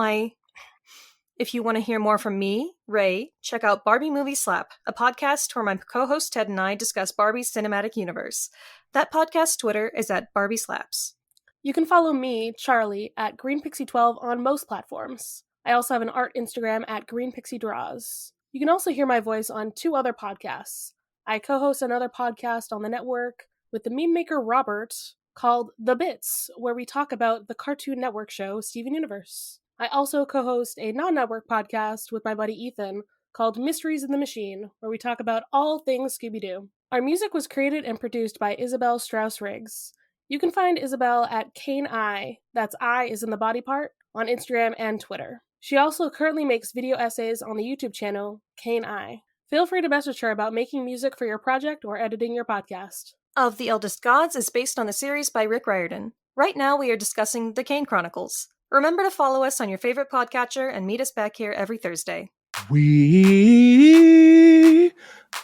Barbie Movie Slap, a podcast where my co-host Ted and I discuss Barbie's cinematic universe. That podcast's Twitter is at Barbie Slaps. You can follow me, Charlie, at GreenPixie12 on most platforms. I also have an art Instagram at GreenPixieDraws. You can also hear my voice on 2 other podcasts. I co-host another podcast on the network with the meme maker Robert called The Bits, where we talk about the Cartoon Network show Steven Universe. I also co-host a non-network podcast with my buddy Ethan called Mysteries in the Machine, where we talk about all things Scooby-Doo. Our music was created and produced by Isabel Strauss-Riggs. You can find Isabel at Kane I, that's I is in the body part, on Instagram and Twitter. She also currently makes video essays on the YouTube channel Kane I. Feel free to message her about making music for your project or editing your podcast. Of the Eldest Gods is based on the series by Rick Riordan. Right now we are discussing The Kane Chronicles. Remember to follow us on your favorite podcatcher and meet us back here every Thursday. We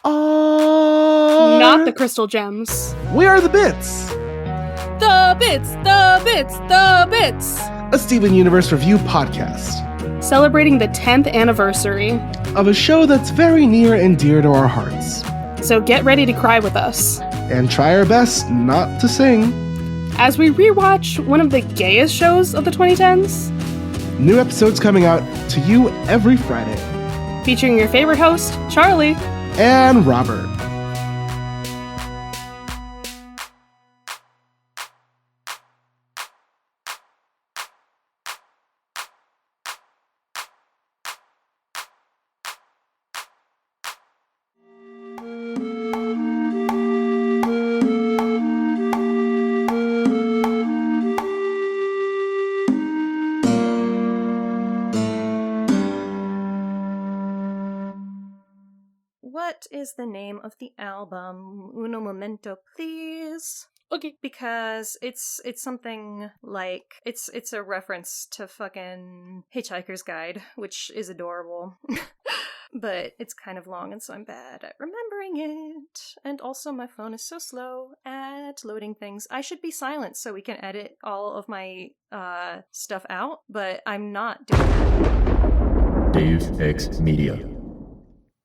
are... Not the Crystal Gems. We are the Bits. The Bits, the Bits, the Bits. A Steven Universe review podcast. Celebrating the 10th anniversary of a show that's very near and dear to our hearts. So get ready to cry with us. And try our best not to sing. As we rewatch one of the gayest shows of the 2010s. New episodes coming out to you every Friday. Featuring your favorite host, Charlie. And Robert. What is the name of the album? Uno momento, please. Okay. Because it's something like it's a reference to fucking Hitchhiker's Guide, which is adorable. But it's kind of long, and so I'm bad at remembering it. And also my phone is so slow at loading things. I should be silent so we can edit all of my stuff out, but I'm not doing that. Deus Ex Media.